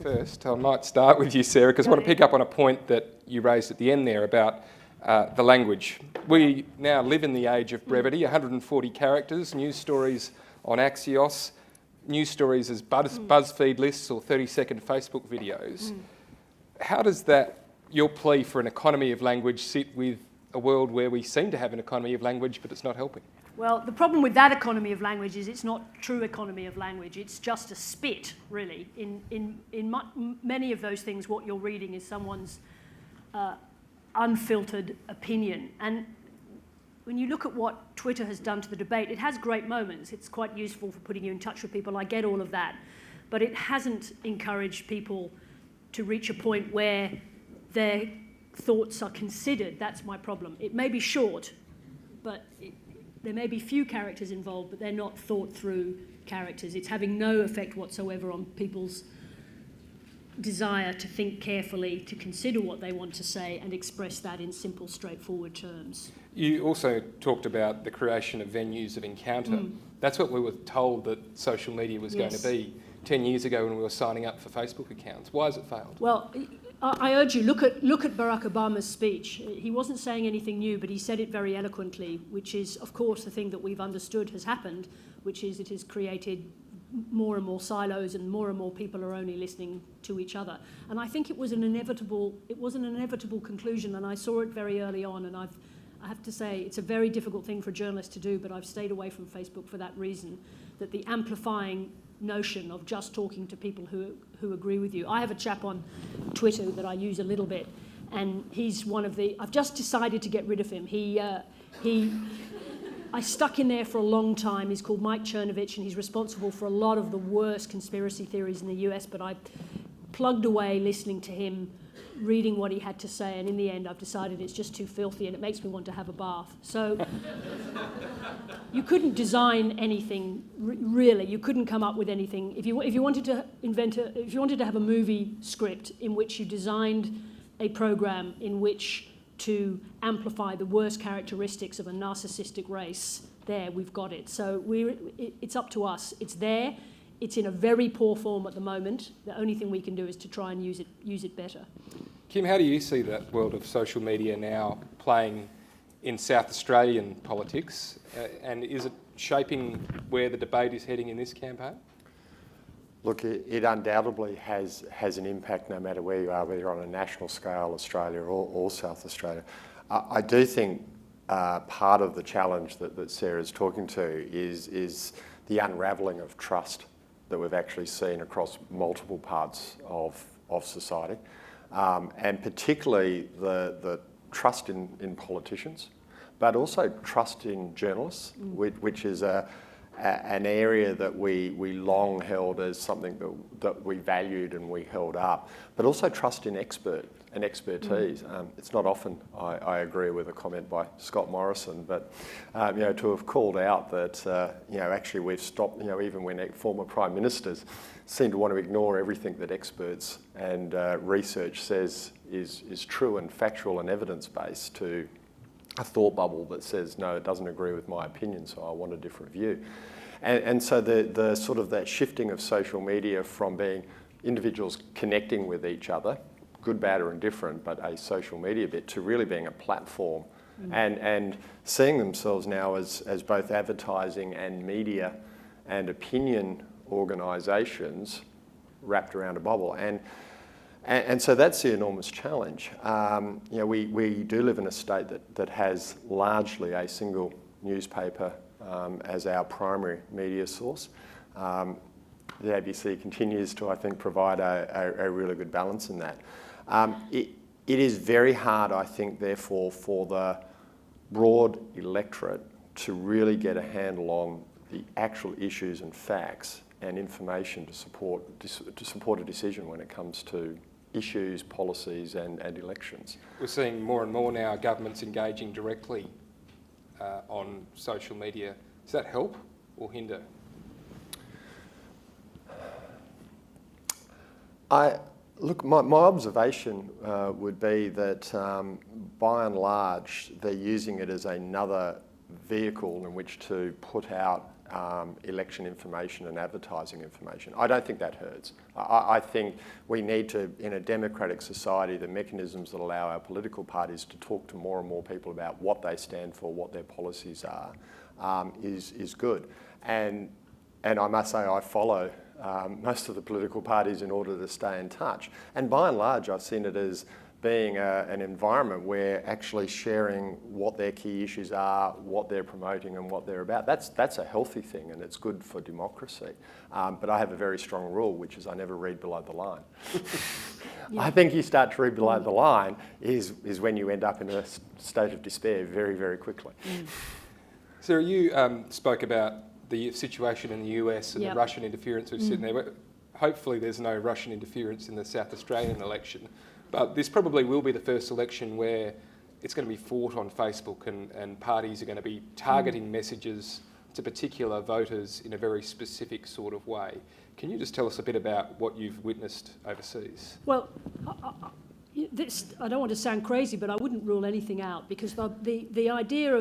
first. I might start with you, Sarah, because I want to pick up on a point that you raised at the end there about the language. We now live in the age of brevity, 140 characters, news stories on Axios, news stories as BuzzFeed lists or 30-second Facebook videos. How does your plea for an economy of language sit with a world where we seem to have an economy of language, but it's not helping? Well, the problem with that economy of language is it's not true economy of language. It's just a spit, really. In many of those things, what you're reading is someone's unfiltered opinion. And when you look at what Twitter has done to the debate, it has great moments. It's quite useful for putting you in touch with people. I get all of that. But it hasn't encouraged people to reach a point where their thoughts are considered. That's my problem. It may be short, but there may be few characters involved, but they're not thought through characters. It's having no effect whatsoever on people's desire to think carefully, to consider what they want to say and express that in simple, straightforward terms. You also talked about the creation of venues of encounter. That's what we were told that social media was going to be 10 years ago when we were signing up for Facebook accounts. Why has it failed? Well, I urge you, look at Barack Obama's speech. He wasn't saying anything new, but he said it very eloquently, which is, of course, the thing that we've understood has happened, which is it has created more and more silos and more people are only listening to each other. And I think it was an inevitable conclusion, and I saw it very early on, and I have to say it's a very difficult thing for a journalist to do, but I've stayed away from Facebook for that reason, that the amplifying notion of just talking to people who agree with you. I have a chap on Twitter that I use a little bit, and he's one of the... I've just decided to get rid of him. I stuck in there for a long time. He's called Mike Chernovich, and he's responsible for a lot of the worst conspiracy theories in the US, but I plugged away listening to him, reading what he had to say, and in the end I've decided it's just too filthy and it makes me want to have a bath. So you couldn't design anything, really. You couldn't come up with anything. If you wanted to have a movie script in which you designed a program in which to amplify the worst characteristics of a narcissistic race, there, we've got it. So it's up to us. It's there. It's in a very poor form at the moment. The only thing we can do is to try and use it better. Kim, how do you see that world of social media now playing in South Australian politics? And is it shaping where the debate is heading in this campaign? Look, it undoubtedly has an impact no matter where you are, whether you're on a national scale, Australia or South Australia. I do think part of the challenge that Sarah's talking to is the unravelling of trust that we've actually seen across multiple parts of society, and particularly the trust in politicians, but also trust in journalists, which is an area that we long held as something that we valued and we held up, but also trust in expertise. It's not often I agree with a comment by Scott Morrison, but to have called out that actually we've stopped, even when former prime ministers seem to want to ignore everything that experts and research says is true and factual and evidence-based, to a thought bubble that says, no, it doesn't agree with my opinion, so I want a different view. And so the sort of that shifting of social media from being individuals connecting with each other, good, bad or indifferent, but a social media bit, to really being a platform and seeing themselves now as both advertising and media and opinion organisations wrapped around a bubble. And so that's the enormous challenge. We do live in a state that has largely a single newspaper as our primary media source. The ABC continues to, I think, provide a really good balance in that. It is very hard, I think, therefore, for the broad electorate to really get a handle on the actual issues and facts and information to support a decision when it comes to issues, policies and elections. We're seeing more and more now governments engaging directly on social media. Does that help or hinder? Look, my observation would be that by and large they're using it as another vehicle in which to put out election information and advertising information. I don't think that hurts. I think we need to, in a democratic society, the mechanisms that allow our political parties to talk to more and more people about what they stand for, what their policies are, is good. And I must say I follow most of the political parties in order to stay in touch. And by and large, I've seen it as being an environment where actually sharing what their key issues are, what they're promoting and what they're about, that's a healthy thing and it's good for democracy. But I have a very strong rule, which is I never read below the line. Yeah. I think you start to read below the line is when you end up in a state of despair very, very quickly. Sarah, you spoke about the situation in the US and the Russian interference we've seen there. Hopefully there's no Russian interference in the South Australian election. But this probably will be the first election where it's going to be fought on Facebook and parties are going to be targeting messages to particular voters in a very specific sort of way. Can you just tell us a bit about what you've witnessed overseas? Well, I don't want to sound crazy, but I wouldn't rule anything out because the idea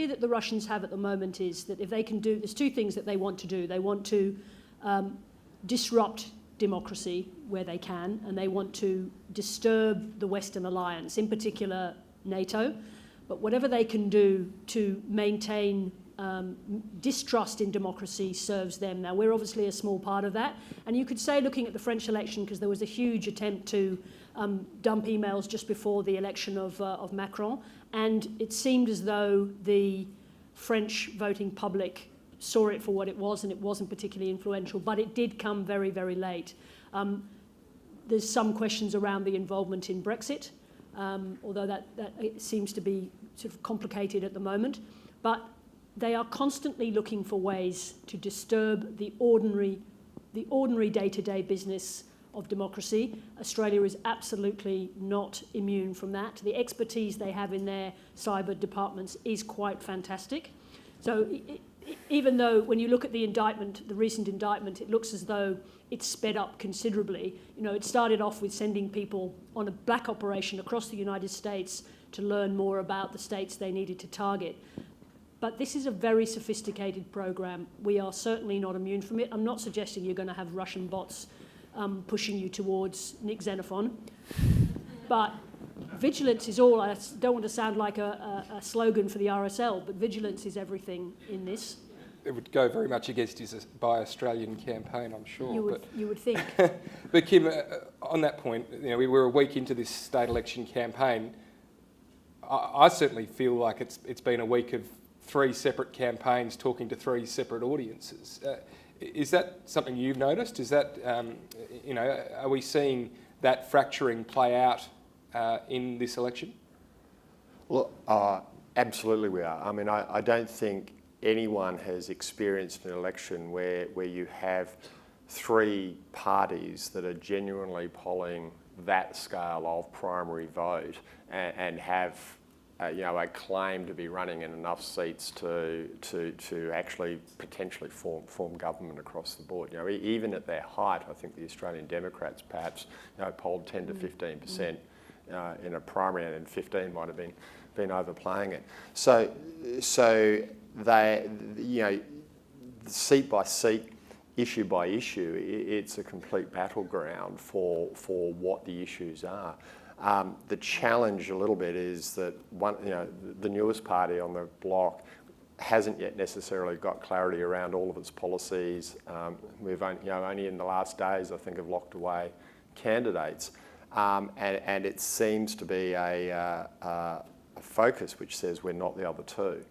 that the Russians have at the moment is that if they can do, there's two things that they want to do. They want to disrupt democracy where they can, and they want to disturb the Western alliance, in particular NATO. But whatever they can do to maintain distrust in democracy serves them. Now, we're obviously a small part of that. And you could say, looking at the French election, because there was a huge attempt to dump emails just before the election of Macron, and it seemed as though the French voting public saw it for what it was, and it wasn't particularly influential, but it did come very, very late. There's some questions around the involvement in Brexit, although that it seems to be sort of complicated at the moment. But they are constantly looking for ways to disturb the ordinary day-to-day business of democracy. Australia is absolutely not immune from that. The expertise they have in their cyber departments is quite fantastic. So even though when you look at the indictment, the recent indictment, it looks as though it's sped up considerably. You know, it started off with sending people on a black operation across the United States to learn more about the states they needed to target. But this is a very sophisticated program. We are certainly not immune from it. I'm not suggesting you're going to have Russian bots pushing you towards Nick Xenophon. But vigilance is all. I don't want to sound like a slogan for the RSL, but vigilance is everything in this. It would go very much against his Buy Australian campaign, I'm sure. You would think. But Kim, on that point, you know, we were a week into this state election campaign. I certainly feel like it's been a week of 3 separate campaigns talking to 3 separate audiences. Is that something you've noticed? Is that, you know, are we seeing that fracturing play out in this election? Well, absolutely we are. I mean, I don't think anyone has experienced an election where you have 3 parties that are genuinely polling that scale of primary vote and have you know, a claim to be running in enough seats to actually potentially form government across the board. You know, even at their height, I think the Australian Democrats perhaps, you know, polled 10 to 15% in a primary, and 15 might have been overplaying it. So they, you know, seat by seat, issue by issue, it's a complete battleground for what the issues are. The challenge a little bit is that the newest party on the block hasn't yet necessarily got clarity around all of its policies. We've only in the last days, I think, have locked away candidates, and it seems to be a focus which says we're not the other two.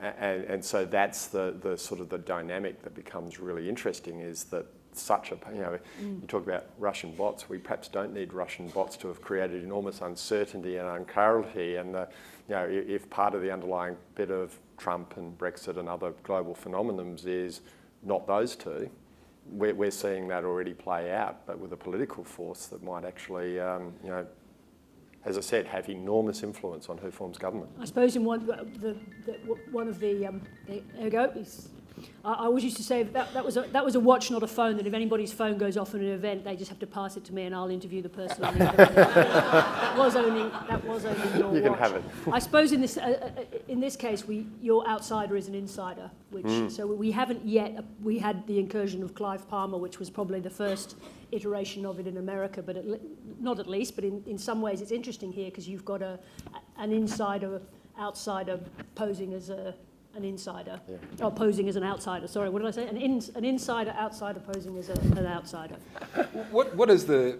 And so that's the sort of the dynamic that becomes really interesting, is that such a, you know, you talk about Russian bots, we perhaps don't need Russian bots to have created enormous uncertainty and unclarity, and you know, if part of the underlying bit of Trump and Brexit and other global phenomenons is not those two, we're seeing that already play out, but with a political force that might actually, you know, as I said, have enormous influence on who forms government. I suppose in one of the there we go. I always used to say that was a watch, not a phone, that if anybody's phone goes off in an event, they just have to pass it to me and I'll interview the person on the other end. That was only your You can watch. have it. I suppose in this case, your outsider is an insider, which so we haven't yet. We had the incursion of Clive Palmer, which was probably the first iteration of it in America, but not at least. But in some ways, it's interesting here because you've got an insider, outsider posing as an insider, or posing as an outsider. Sorry, what did I say? An insider, outsider posing as an outsider. What has the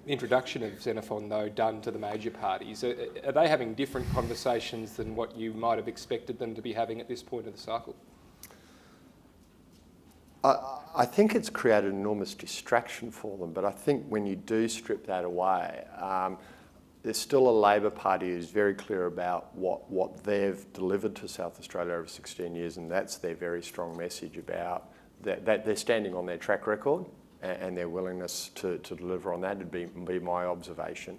introduction of Xenophon, though, done to the major parties? Are they having different conversations than what you might have expected them to be having at this point of the cycle? I think it's created enormous distraction for them, but I think when you do strip that away, there's still a Labor Party who's very clear about what they've delivered to South Australia over 16 years, and that's their very strong message about that they're standing on their track record and their willingness to deliver on that would be my observation.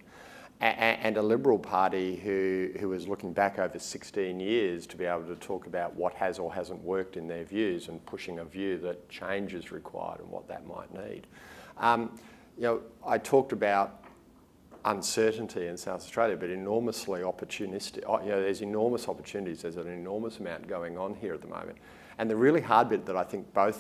And a Liberal Party who is looking back over 16 years to be able to talk about what has or hasn't worked in their views and pushing a view that change is required and what that might need. I talked about uncertainty in South Australia, but enormously opportunistic. There's enormous opportunities. There's an enormous amount going on here at the moment. And the really hard bit that I think but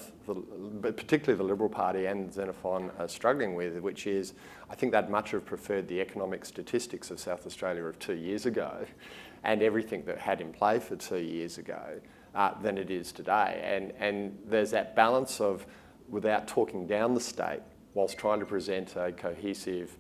particularly the Liberal Party and Xenophon are struggling with, which is I think they'd much have preferred the economic statistics of South Australia of 2 years ago and everything that had in play for 2 years ago than it is today. And there's that balance of, without talking down the state, whilst trying to present a cohesive,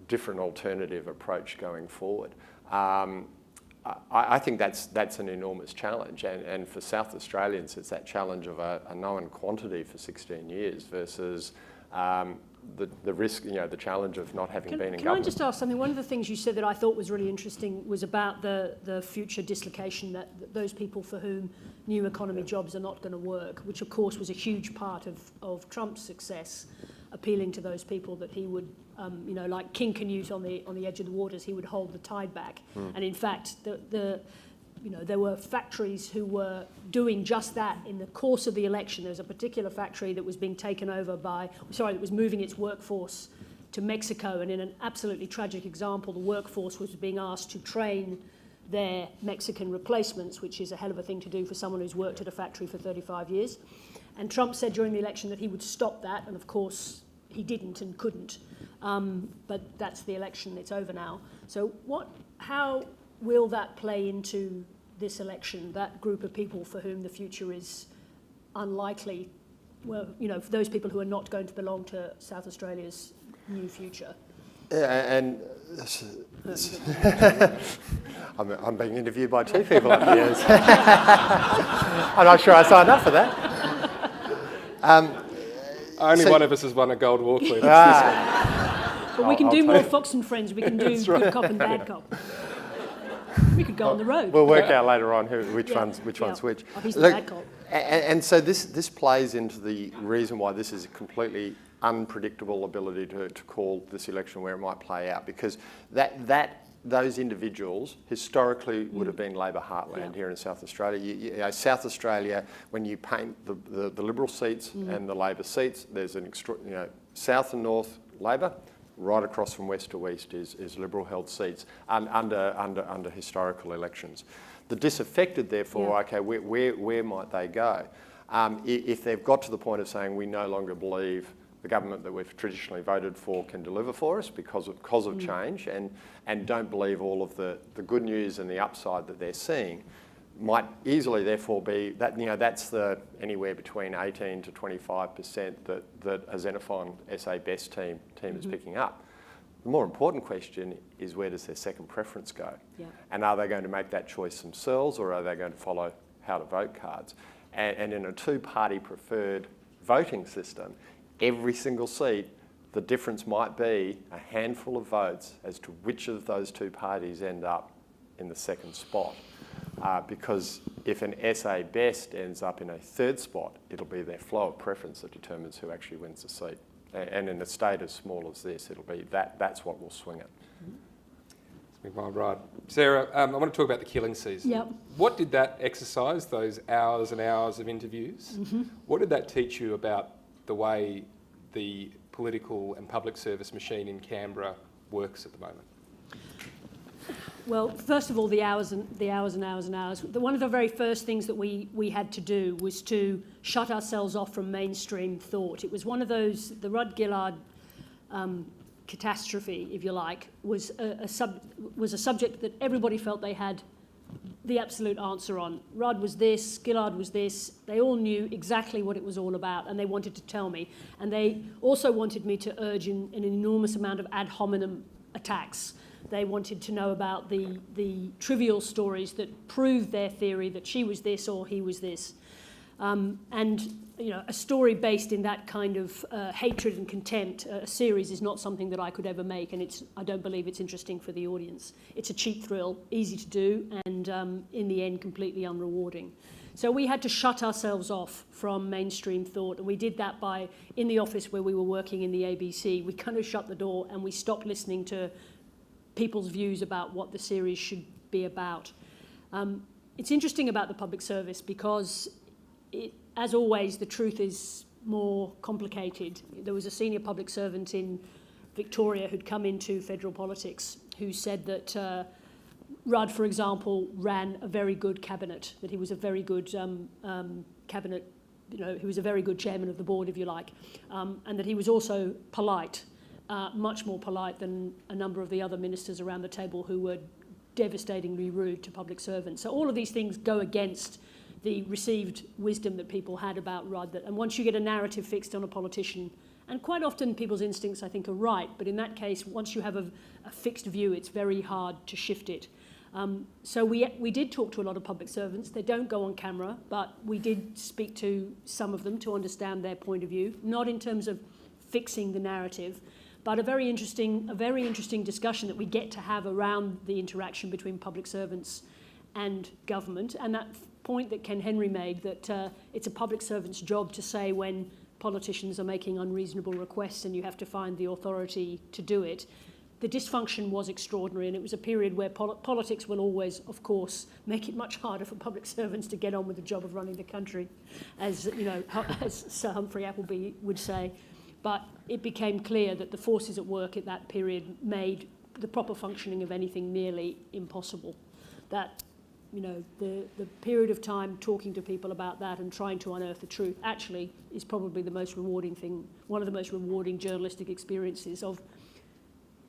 different alternative approach going forward. I think that's an enormous challenge, and for South Australians, it's that challenge of a known quantity for 16 years versus the risk, the challenge of not having been in government. Can I just ask something? One of the things you said that I thought was really interesting was about the future dislocation, that those people for whom new economy jobs are not going to work, which of course was a huge part of Trump's success, appealing to those people that he would, like King Canute on the edge of the waters, he would hold the tide back. And in fact, there were factories who were doing just that in the course of the election. There was a particular factory that was being taken over that was moving its workforce to Mexico, and in an absolutely tragic example, the workforce was being asked to train their Mexican replacements, which is a hell of a thing to do for someone who's worked at a factory for 35 years. And Trump said during the election that he would stop that, and of course he didn't and couldn't. But that's the election, it's over now. So how will that play into this election, that group of people for whom the future is unlikely, for those people who are not going to belong to South Australia's new future? Yeah, and I'm being interviewed by two people up here. I'm not sure I signed up for that. Only one of us has won a gold Walkley. But we can do more Fox and Friends. We can do Good Cop and Bad Cop. We could go on the road. We'll work out later on which one's which. Oh, he's the bad cop. And so this plays into the reason why this is a completely unpredictable ability to call this election where it might play out, because those individuals historically would have been Labor heartland here in South Australia. South Australia, when you paint the Liberal seats and the Labor seats, there's an south and north Labor. Right across from west to east is Liberal-held seats under historical elections. The disaffected, therefore, where might they go? If they've got to the point of saying we no longer believe the government that we've traditionally voted for can deliver for us because of change, and don't believe all of the good news and the upside that they're seeing, might easily therefore be that that's the anywhere between 18 to 25% that a Xenophon SA Best team is picking up. The more important question is, where does their second preference go? Yeah. And are they going to make that choice themselves, or are they going to follow how to vote cards? And in a two-party preferred voting system, every single seat, the difference might be a handful of votes as to which of those two parties end up in the second spot. Because if an SA Best ends up in a third spot, it'll be their flow of preference that determines who actually wins the seat. And in a state as small as this, it'll be that's what will swing it. Right. Sarah, I want to talk about the killing season. Yep. What did that exercise, those hours and hours of interviews, what did that teach you about the way the political and public service machine in Canberra works at the moment? Well, first of all, the hours and hours. One of the very first things that we had to do was to shut ourselves off from mainstream thought. It was one of those, the Rudd Gillard catastrophe, if you like, was a subject that everybody felt they had the absolute answer on. Rudd was this, Gillard was this. They all knew exactly what it was all about, and they wanted to tell me. And they also wanted me to urge an enormous amount of ad hominem attacks. They wanted to know about the trivial stories that proved their theory that she was this or he was this. And a story based in that kind of hatred and contempt, a series, is not something that I could ever make, and I don't believe it's interesting for the audience. It's a cheap thrill, easy to do, and in the end, completely unrewarding. So we had to shut ourselves off from mainstream thought, and we did that by, in the office where we were working in the ABC, we kind of shut the door and we stopped listening to people's views about what the series should be about. It's interesting about the public service because as always, the truth is more complicated. There was a senior public servant in Victoria who'd come into federal politics who said that Rudd, for example, ran a very good cabinet, that he was a very good cabinet, he was a very good chairman of the board, if you like, and that he was also polite, much more polite than a number of the other ministers around the table who were devastatingly rude to public servants. So all of these things go against the received wisdom that people had about Rudd. And once you get a narrative fixed on a politician, and quite often people's instincts, I think, are right, but in that case, once you have a fixed view, it's very hard to shift it. So we did talk to a lot of public servants. They don't go on camera, but we did speak to some of them to understand their point of view, not in terms of fixing the narrative, but a very interesting discussion that we get to have around the interaction between public servants and government, and that point that Ken Henry made, that it's a public servant's job to say when politicians are making unreasonable requests and you have to find the authority to do it. The dysfunction was extraordinary, and it was a period where politics will always, of course, make it much harder for public servants to get on with the job of running the country, as Sir Humphrey Appleby would say. But it became clear that the forces at work at that period made the proper functioning of anything nearly impossible. That the period of time talking to people about that and trying to unearth the truth actually is probably the most rewarding thing, one of the most rewarding journalistic experiences of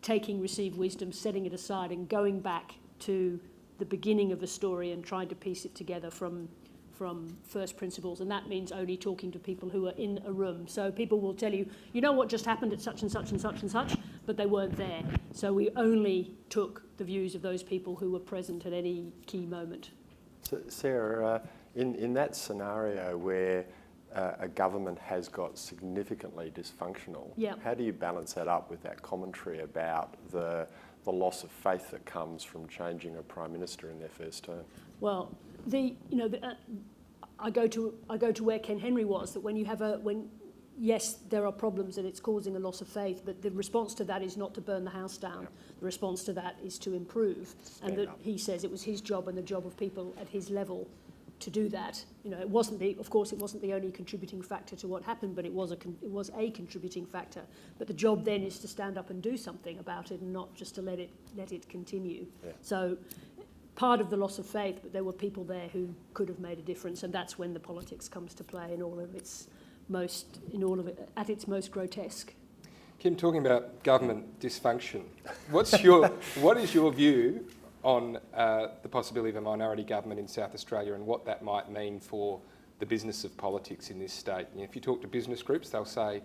taking received wisdom, setting it aside and going back to the beginning of a story and trying to piece it together from first principles. And that means only talking to people who are in a room. So people will tell you, what just happened at such and such and such and such, but they weren't there. So we only took the views of those people who were present at any key moment. So, Sarah, in that scenario where a government has got significantly dysfunctional, how do you balance that up with that commentary about the loss of faith that comes from changing a Prime Minister in their first term? Well, I go to where Ken Henry was, that when yes, there are problems and it's causing a loss of faith, but the response to that is not to burn the house down. Yep. The response to that is to improve. And that he says it was his job and the job of people at his level to do that. It wasn't the only contributing factor to what happened, but it was a contributing factor. But the job then is to stand up and do something about it and not just to let it continue. Yeah. So part of the loss of faith, but there were people there who could have made a difference, and that's when the politics comes to play in all of its at its most grotesque. Kim, talking about government dysfunction, what is your view on the possibility of a minority government in South Australia and what that might mean for the business of politics in this state? If you talk to business groups, they'll say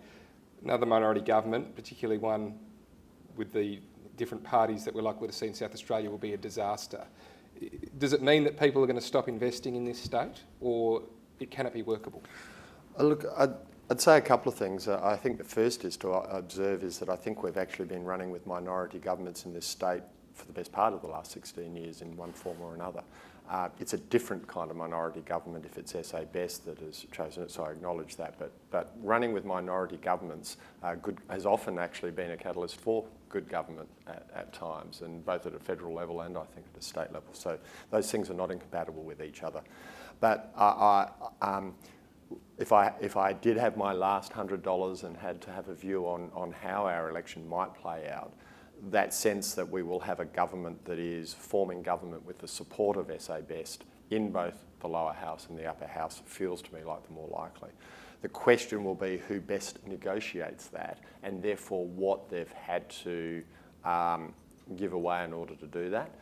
another minority government, particularly one with the different parties that we're likely to see in South Australia, will be a disaster. Does it mean that people are going to stop investing in this state, or can it be workable? Look, I'd say a couple of things. I think the first is to observe is that I think we've actually been running with minority governments in this state for the best part of the last 16 years in one form or another. It's a different kind of minority government if it's SA Best that has chosen it, so I acknowledge that. But running with minority governments has often actually been a catalyst for good government at times, and both at a federal level and I think at a state level. So those things are not incompatible with each other. But if I did have my last $100 and had to have a view on how our election might play out, that sense that we will have a government that is forming government with the support of SA Best in both the lower house and the upper house feels to me like the more likely. The question will be who best negotiates that, and therefore what they've had to give away in order to do that.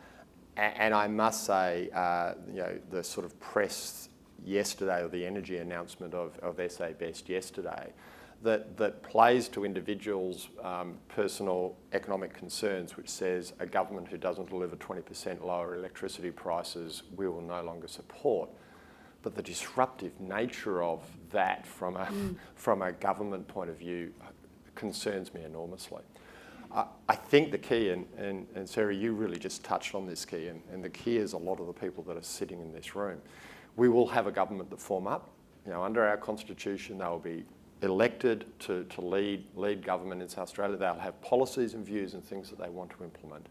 And I must say, the sort of press yesterday, or the energy announcement of SA Best yesterday, that plays to individuals' personal economic concerns, which says a government who doesn't deliver 20% lower electricity prices we will no longer support. But the disruptive nature of that from a government point of view concerns me enormously. I think the key, and Sarah, you really just touched on this key, and the key is a lot of the people that are sitting in this room. We will have a government that form up. Under our constitution, they will be elected to lead government in South Australia. They'll have policies and views and things that they want to implement.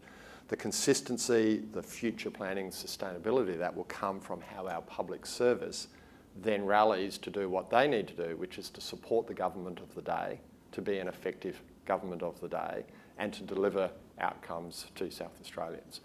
The consistency, the future planning, sustainability of that will come from how our public service then rallies to do what they need to do, which is to support the government of the day, to be an effective government of the day, and to deliver outcomes to South Australians.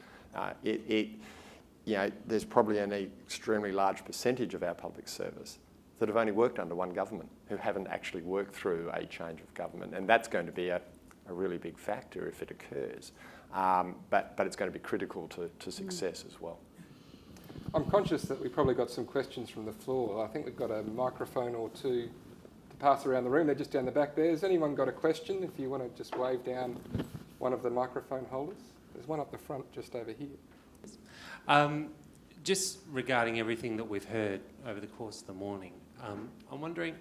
There's probably an extremely large percentage of our public service that have only worked under one government, who haven't actually worked through a change of government. And that's going to be a really big factor if it occurs. But it's going to be critical to success as well. I'm conscious that we've probably got some questions from the floor. I think we've got a microphone or two to pass around the room. They're just down the back there. Has anyone got a question? If you want to just wave down one of the microphone holders. There's one up the front just over here. Just regarding everything that we've heard over the course of the morning, I'm wondering,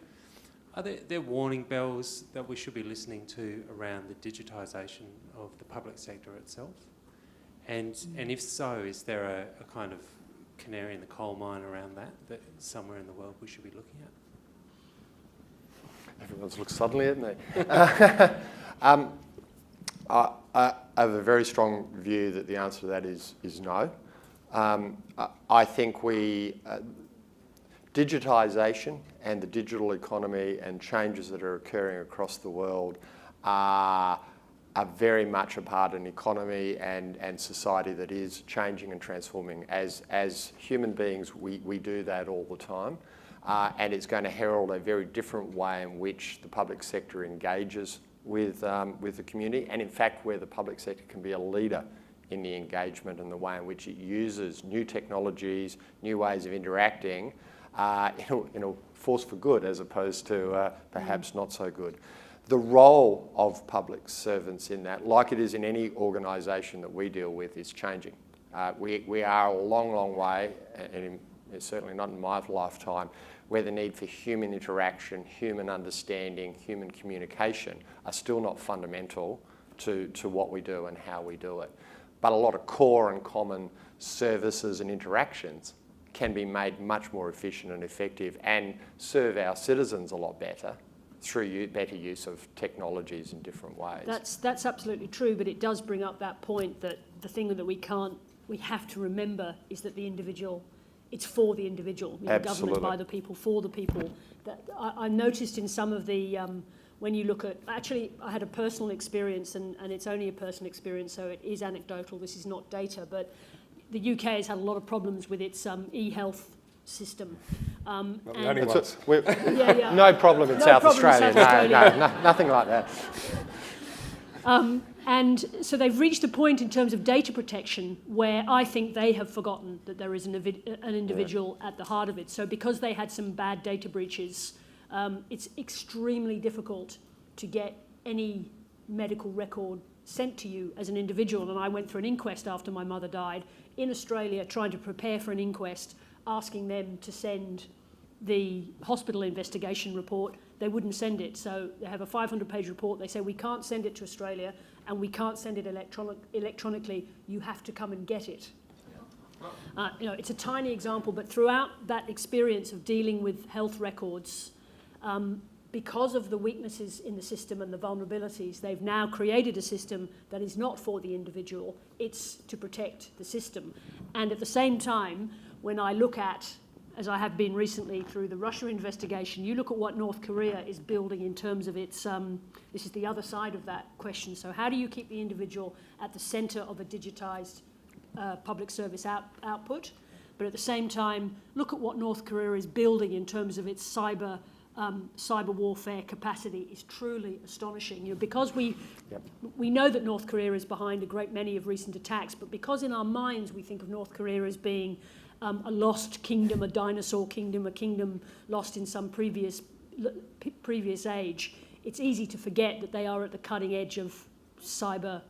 are there warning bells that we should be listening to around the digitisation of the public sector itself? And if so, is there a kind of canary in the coal mine around that somewhere in the world we should be looking at? Everyone's looked suddenly at me. I have a very strong view that the answer to that is no. I think digitisation and the digital economy and changes that are occurring across the world are very much a part of an economy and society that is changing and transforming. As human beings, we do that all the time. And it's going to herald a very different way in which the public sector engages with the community, and in fact where the public sector can be a leader in the engagement and the way in which it uses new technologies, new ways of interacting in a force for good as opposed to perhaps not so good. The role of public servants in that, like it is in any organisation that we deal with, is changing. We are a long, long way, and certainly not in my lifetime, where the need for human interaction, human understanding, human communication are still not fundamental to what we do and how we do it. But a lot of core and common services and interactions can be made much more efficient and effective and serve our citizens a lot better through better use of technologies in different ways. That's absolutely true, but it does bring up that point that the thing that we have to remember is that the individual, it's for the individual. Government by the people, for the people. That I noticed in some of the, when you look at, actually I had a personal experience, and it's only a personal experience, so it is anecdotal, this is not data, but the UK has had a lot of problems with its e-health system. Not the only ones. No problem in South Australia. No, nothing like that. And so they've reached a point in terms of data protection where I think they have forgotten that there is an individual at the heart of it. So because they had some bad data breaches, it's extremely difficult to get any medical record sent to you as an individual. And I went through an inquest after my mother died in Australia, trying to prepare for an inquest, asking them to send the hospital investigation report. They wouldn't send it. So they have a 500-page report. They say, we can't send it to Australia and we can't send it electronically. You have to come and get it. It's a tiny example, but throughout that experience of dealing with health records, because of the weaknesses in the system and the vulnerabilities, they've now created a system that is not for the individual, it's to protect the system. And at the same time, when I look at, as I have been recently through the Russia investigation, you look at what North Korea is building in terms of its, this is the other side of that question. So how do you keep the individual at the centre of a digitised public service output? But at the same time, look at what North Korea is building in terms of its cyber warfare capacity is truly astonishing. Because we know that North Korea is behind a great many of recent attacks, but because in our minds we think of North Korea as being a lost kingdom, a dinosaur kingdom, a kingdom lost in some previous age, it's easy to forget that they are at the cutting edge of cyber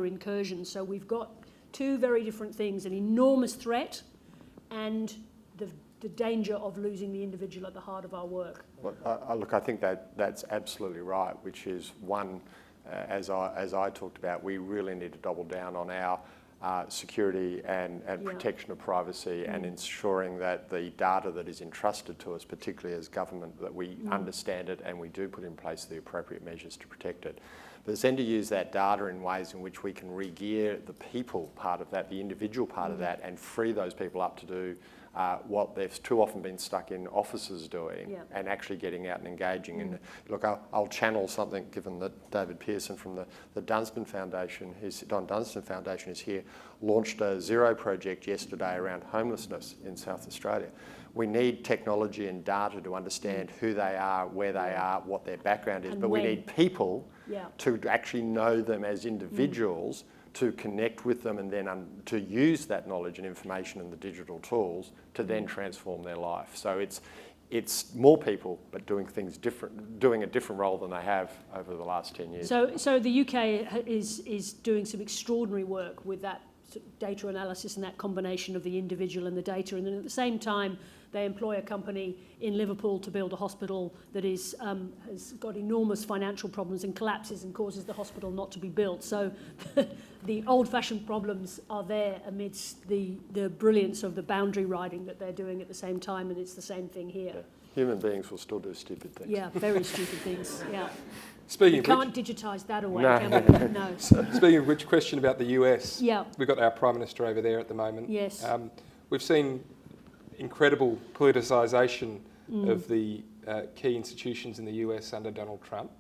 incursions. So we've got two very different things: an enormous threat and the danger of losing the individual at the heart of our work. Well, look, I think that's absolutely right, which is one, as I talked about, we really need to double down on our security and protection of privacy and ensuring that the data that is entrusted to us, particularly as government, that we understand it and we do put in place the appropriate measures to protect it. But then to use that data in ways in which we can re-gear the people part of that, the individual part of that, and free those people up to do what they've too often been stuck in offices doing, and actually getting out and engaging. And look, I'll channel something, given that David Pearson from the Dunstan Foundation, Don Dunstan Foundation is here, launched a Zero project yesterday around homelessness in South Australia. We need technology and data to understand who they are, where they are, what their background is, and but we need people to actually know them as individuals, to connect with them, and then to use that knowledge and information and the digital tools to then transform their life. So it's more people, but doing things different, doing a different role than they have over the last 10 years. So the UK is doing some extraordinary work with that data analysis and that combination of the individual and the data, and then at the same time they employ a company in Liverpool to build a hospital that has got enormous financial problems and collapses and causes the hospital not to be built. So the old-fashioned problems are there amidst the brilliance of the boundary riding that they're doing at the same time, and it's the same thing here. Yeah. Human beings will still do stupid things. Yeah, very stupid things, yeah. Speaking You of can't which, digitise that away, No. can we? No. speaking of which, question about the US. Yeah. We've got our Prime Minister over there at the moment. Yes. We've seen incredible politicisation of the key institutions in the US under Donald Trump.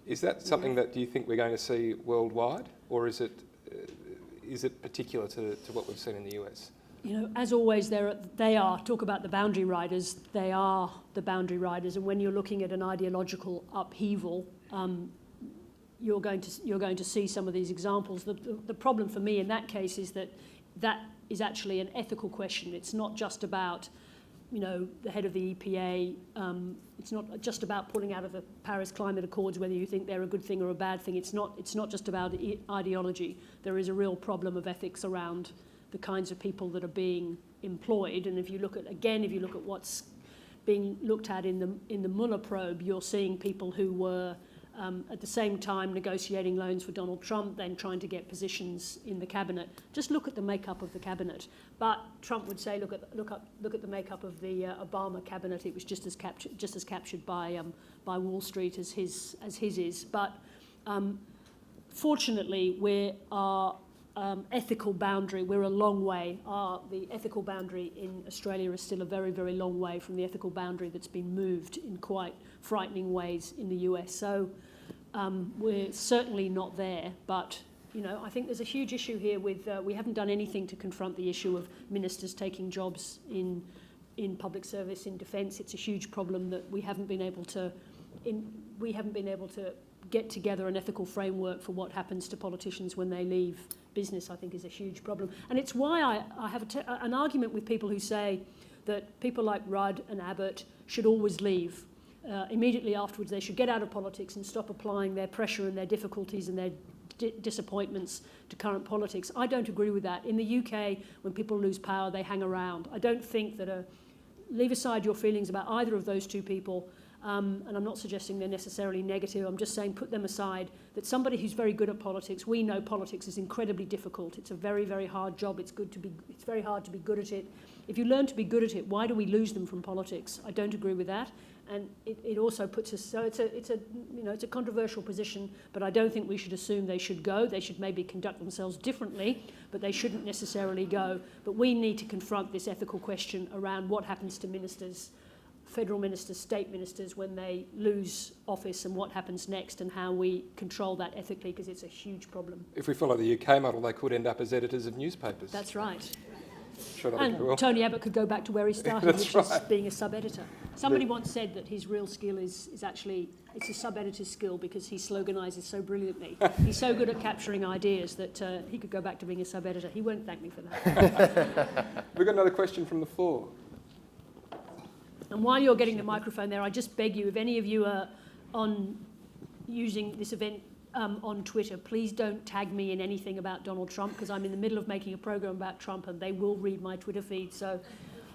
Is that something that do you think we're going to see worldwide, or is it particular to what we've seen in the US? As always, they are, talk about the boundary riders, they are the boundary riders, and when you're looking at an ideological upheaval, you're going to see some of these examples. The problem for me in that case is that is actually an ethical question. It's not just about, the head of the EPA. It's not just about pulling out of the Paris Climate Accords, whether you think they're a good thing or a bad thing. It's not just about ideology. There is a real problem of ethics around the kinds of people that are being employed. And if you look at what's being looked at in the Mueller probe, you're seeing people who were at the same time negotiating loans for Donald Trump, then trying to get positions in the cabinet. Just look at the makeup of the cabinet. But Trump would say, look at the makeup of the Obama cabinet. It was just as captured by Wall Street as his is. But fortunately, we're ethical boundary. We're a long way. The ethical boundary in Australia is still a very, very long way from the ethical boundary that's been moved in quite frightening ways in the US. So we're certainly not there, but I think there's a huge issue here with we haven't done anything to confront the issue of ministers taking jobs in public service, in defence. It's a huge problem that we haven't been able to get together an ethical framework for what happens to politicians when they leave business. I think is a huge problem, and it's why I have an argument with people who say that people like Rudd and Abbott should always leave. Immediately afterwards, they should get out of politics and stop applying their pressure and their difficulties and their disappointments to current politics. I don't agree with that. In the UK, when people lose power, they hang around. I don't think that leave aside your feelings about either of those two people. And I'm not suggesting they're necessarily negative. I'm just saying put them aside. That somebody who's very good at politics, we know politics is incredibly difficult. It's a very, very hard job. It's very hard to be good at it. If you learn to be good at it, why do we lose them from politics? I don't agree with that. And it also puts us, so it's a controversial position, but I don't think we should assume they should go. They should maybe conduct themselves differently, but they shouldn't necessarily go. But we need to confront this ethical question around what happens to ministers, federal ministers, state ministers, when they lose office, and what happens next, and how we control that ethically, because it's a huge problem. If we follow the UK model, they could end up as editors of newspapers. That's right. Sure, And Tony Abbott could go back to where he started, That's which is right. being a sub-editor. Somebody once said that his real skill is actually, it's a sub-editor's skill, because he sloganises so brilliantly. He's so good at capturing ideas that he could go back to being a sub-editor. He won't thank me for that. We've got another question from the floor. And while you're getting the microphone there, I just beg you, if any of you are using this event on Twitter, please don't tag me in anything about Donald Trump, because I'm in the middle of making a program about Trump and they will read my Twitter feed. So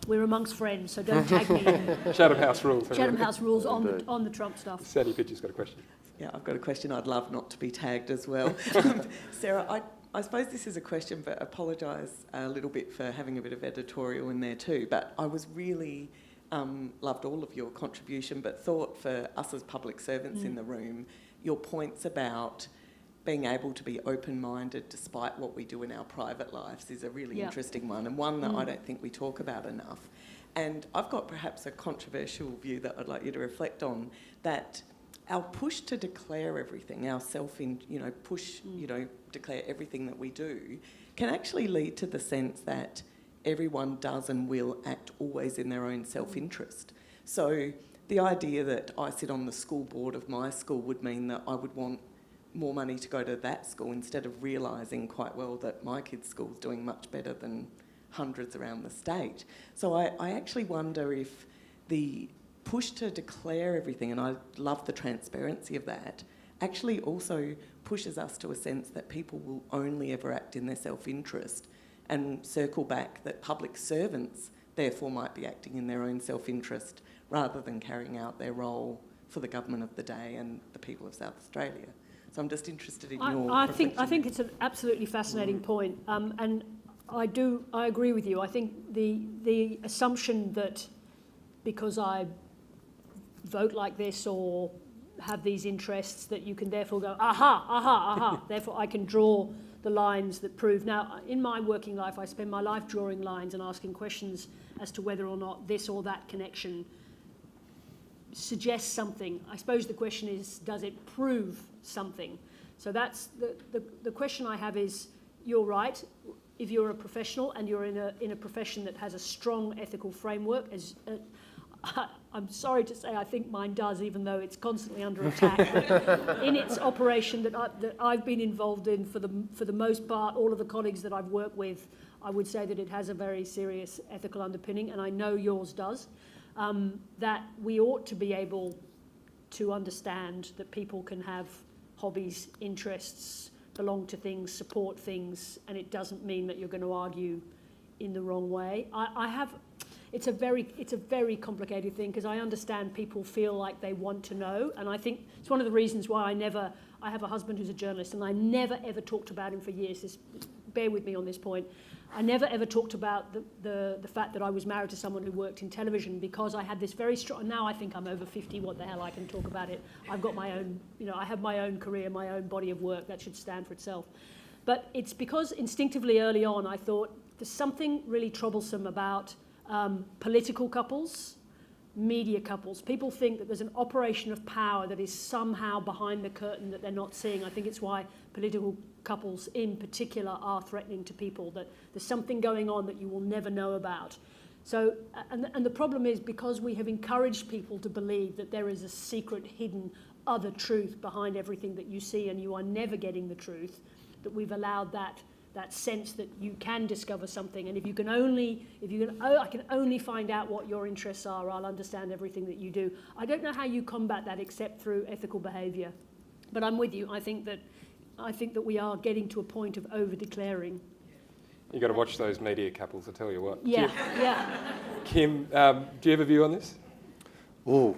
we're amongst friends, so don't tag me in. Chatham House rules. Chatham House rules on the Trump stuff. Sandy Pitcher's got a question. Yeah, I've got a question. I'd love not to be tagged as well. Sarah, I suppose this is a question, but apologise a little bit for having a bit of editorial in there too. But I was really loved all of your contribution, but thought for us as public servants in the room, your points about being able to be open-minded despite what we do in our private lives is a really interesting one, and one that I don't think we talk about enough. And I've got perhaps a controversial view that I'd like you to reflect on, that our push to declare everything, our declare everything that we do, can actually lead to the sense that everyone does and will act always in their own self-interest. So the idea that I sit on the school board of my school would mean that I would want more money to go to that school, instead of realising quite well that my kid's school's doing much better than hundreds around the state. So I actually wonder if the push to declare everything, and I love the transparency of that, actually also pushes us to a sense that people will only ever act in their self-interest, and circle back that public servants therefore might be acting in their own self-interest rather than carrying out their role for the government of the day and the people of South Australia. So I'm just interested in your I think it's an absolutely fascinating point, and I agree with you. I think the assumption that because I vote like this or have these interests that you can therefore go, aha, therefore I can draw the lines that prove. Now, in my working life, I spend my life drawing lines and asking questions as to whether or not this or that connection suggests something. I suppose the question is, does it prove something? So that's the question I have is, you're right. If you're a professional and you're in a profession that has a strong ethical framework, as I'm sorry to say, I think mine does, even though it's constantly under attack. But in its operation that I've been involved in, for the most part, all of the colleagues that I've worked with, I would say that it has a very serious ethical underpinning, and I know yours does. That we ought to be able to understand that people can have hobbies, interests, belong to things, support things, and it doesn't mean that you're going to argue in the wrong way. It's a very complicated thing, because I understand people feel like they want to know, and I think it's one of the reasons why I have a husband who's a journalist, and I never ever talked about him for years. Bear with me on this point. I never ever talked about the fact that I was married to someone who worked in television, because I had this very strong, now I think I'm over 50, what the hell, I can talk about it. I've got my own, I have my own career, my own body of work, that should stand for itself. But it's because instinctively early on I thought there's something really troublesome about political couples, media couples. People think that there's an operation of power that is somehow behind the curtain that they're not seeing. I think it's why political couples in particular are threatening to people, that there's something going on that you will never know about. So, and the problem is, because we have encouraged people to believe that there is a secret, hidden, other truth behind everything that you see, and you are never getting the truth, that we've allowed that sense that you can discover something, and I can only find out what your interests are, I'll understand everything that you do. I don't know how you combat that except through ethical behaviour. But I'm with you. I think that we are getting to a point of over-declaring. You've got to watch those media couples, I tell you what. Yeah. Kim, do you have a view on this? Ooh.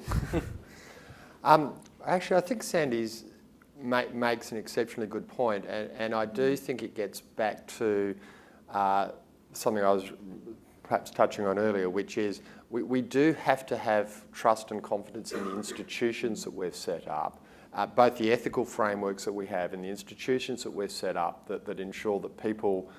Actually, I think Sandy's makes an exceptionally good point, and I do think it gets back to something I was perhaps touching on earlier, which is we do have to have trust and confidence in the institutions that we've set up, both the ethical frameworks that we have and the institutions that we've set up that ensure that people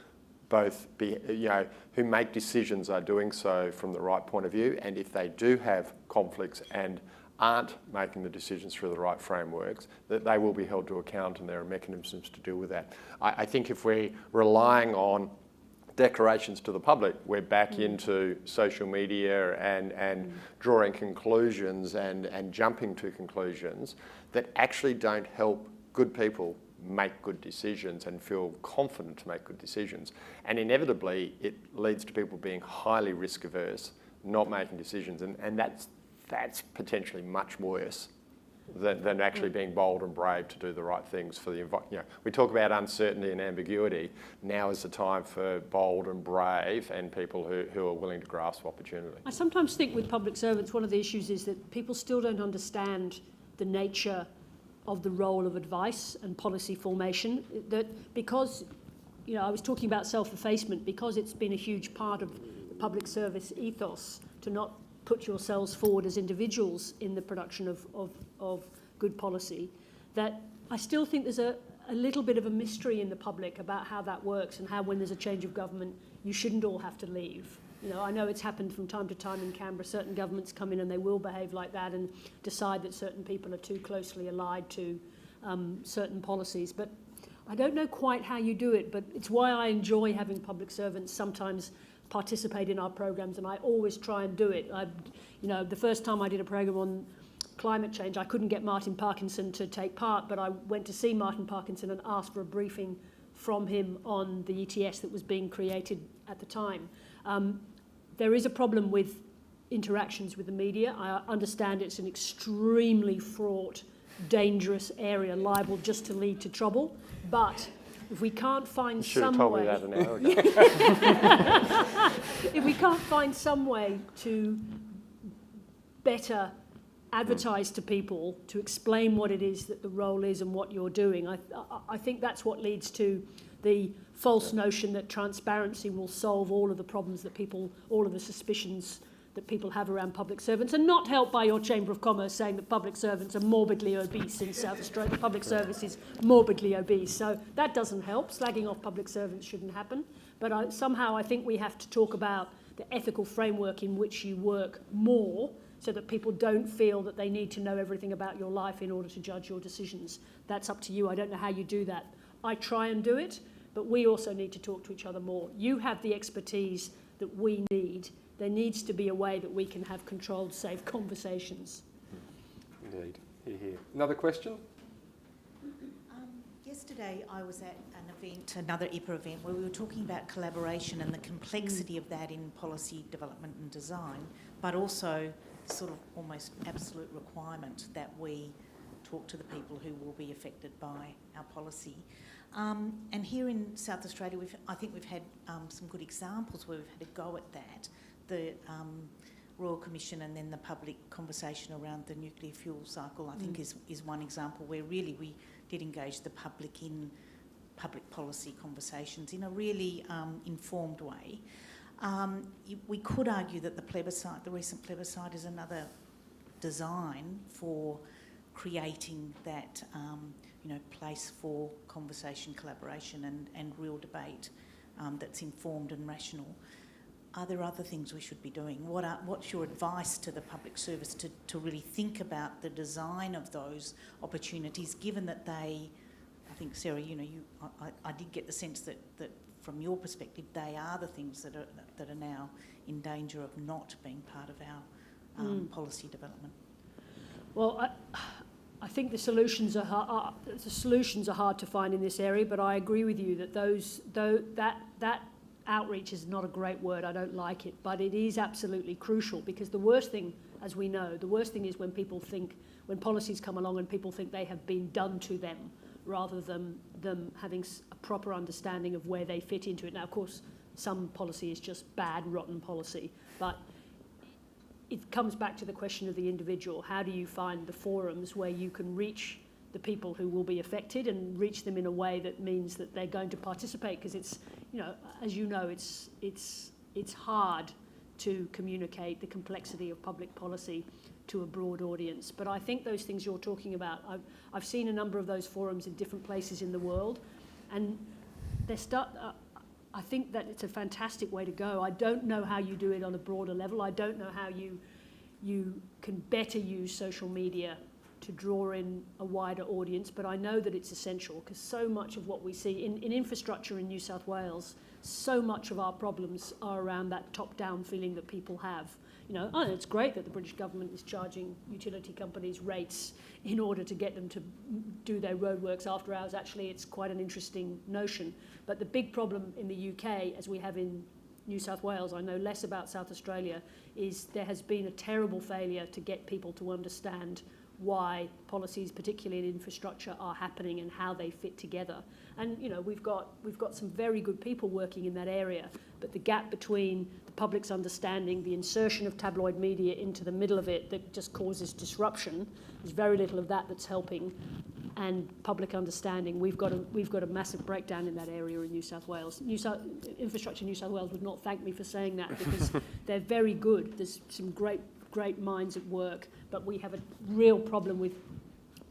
both who make decisions are doing so from the right point of view, and if they do have conflicts and aren't making the decisions through the right frameworks, that they will be held to account and there are mechanisms to deal with that. I think if we're relying on declarations to the public, we're back into social media and drawing conclusions and jumping to conclusions that actually don't help good people make good decisions and feel confident to make good decisions. And inevitably, it leads to people being highly risk averse, not making decisions, and that's potentially much worse than actually being bold and brave to do the right things for the environment. We talk about uncertainty and ambiguity. Now is the time for bold and brave and people who are willing to grasp opportunity. I sometimes think with public servants, one of the issues is that people still don't understand the nature of the role of advice and policy formation. That because, I was talking about self-effacement, because it's been a huge part of the public service ethos to not put yourselves forward as individuals in the production of good policy, that I still think there's a little bit of a mystery in the public about how that works and how when there's a change of government, you shouldn't all have to leave. I know it's happened from time to time in Canberra. Certain governments come in and they will behave like that and decide that certain people are too closely allied to certain policies. But I don't know quite how you do it, but it's why I enjoy having public servants sometimes participate in our programs, and I always try and do it. The first time I did a program on climate change, I couldn't get Martin Parkinson to take part, but I went to see Martin Parkinson and asked for a briefing from him on the ETS that was being created at the time. There is a problem with interactions with the media. I understand it's an extremely fraught, dangerous area, liable just to lead to trouble, but if we can't find some way... You should have told me that an hour ago. If we can't find some way to better advertise to people, to explain what it is that the role is and what you're doing, I think that's what leads to the false notion that transparency will solve all of the problems that all of the suspicions that people have around public servants, and not helped by your Chamber of Commerce saying that public servants are morbidly obese in South Australia. The public service is morbidly obese, so that doesn't help. Slagging off public servants shouldn't happen. But somehow I think we have to talk about the ethical framework in which you work more, so that people don't feel that they need to know everything about your life in order to judge your decisions. That's up to you. I don't know how you do that. I try and do it, but we also need to talk to each other more. You have the expertise that we need. There needs to be a way that we can have controlled, safe conversations. Indeed. Here. Another question? Yesterday I was at an event, another IPA event, where we were talking about collaboration and the complexity of that in policy development and design, but also sort of almost absolute requirement that we talk to the people who will be affected by our policy. And here in South Australia, I think we've had some good examples where we've had a go at that. The Royal Commission and then the public conversation around the nuclear fuel cycle, I think is one example where really we did engage the public in public policy conversations in a really informed way. We could argue that the recent plebiscite is another design for creating that place for conversation, collaboration and real debate that's informed and rational. Are there other things we should be doing? What's your advice to the public service to really think about the design of those opportunities, given that they, I think, Sarah, I did get the sense that from your perspective, they are the things that are now in danger of not being part of our policy development. Well, I think the solutions are hard to find in this area, but I agree with you that that outreach is not a great word. I don't like it, but it is absolutely crucial, because the worst thing, as we know, is when policies come along and people think they have been done to them, rather than them having a proper understanding of where they fit into it. Now, of course, some policy is just bad, rotten policy, but it comes back to the question of the individual. How do you find the forums where you can reach the people who will be affected and reach them in a way that means that they're going to participate? Because it's, as you know, it's hard to communicate the complexity of public policy to a broad audience. But I think those things you're talking about, I've seen a number of those forums in different places in the world, and I think that it's a fantastic way to go. I don't know how you do it on a broader level. I don't know how you can better use social media to draw in a wider audience, but I know that it's essential, because so much of what we see in infrastructure in New South Wales, so much of our problems are around that top-down feeling that people have. And it's great that the British government is charging utility companies rates in order to get them to do their roadworks after hours. Actually, it's quite an interesting notion. But the big problem in the UK, as we have in New South Wales, I know less about South Australia, is there has been a terrible failure to get people to understand why policies, particularly in infrastructure, are happening and how they fit together. And we've got some very good people working in that area, but the gap between the public's understanding, the insertion of tabloid media into the middle of it that just causes disruption, there's very little of that that's helping, and public understanding. We've got a massive breakdown in that area in New South Wales. Infrastructure New South Wales would not thank me for saying that, because they're very good. There's some great minds at work, but we have a real problem with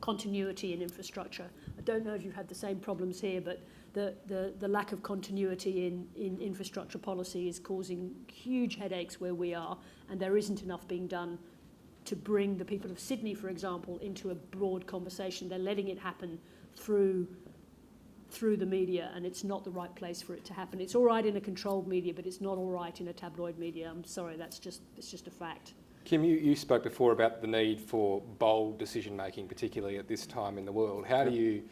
continuity in infrastructure. I don't know if you've had the same problems here, but the lack of continuity in infrastructure policy is causing huge headaches where we are, and there isn't enough being done to bring the people of Sydney, for example, into a broad conversation. They're letting it happen through the media, and it's not the right place for it to happen. It's all right in a controlled media, but it's not all right in a tabloid media. I'm sorry, it's just a fact. Kim, you spoke before about the need for bold decision-making, particularly at this time in the world. How do you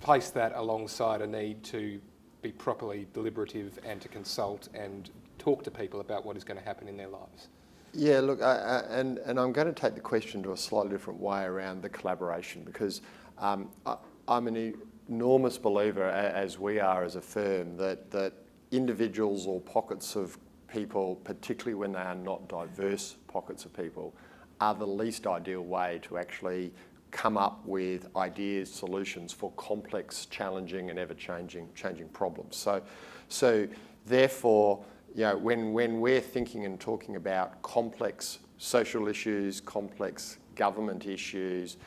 place that alongside a need to be properly deliberative and to consult and talk to people about what is going to happen in their lives? Yeah, look, and I'm going to take the question to a slightly different way around the collaboration, because I'm an enormous believer, as we are as a firm, that individuals or pockets of people, particularly when they are not diverse pockets of people, are the least ideal way to actually come up with ideas, solutions for complex, challenging and ever-changing problems. So therefore, when we're thinking and talking about complex social issues, complex government issues,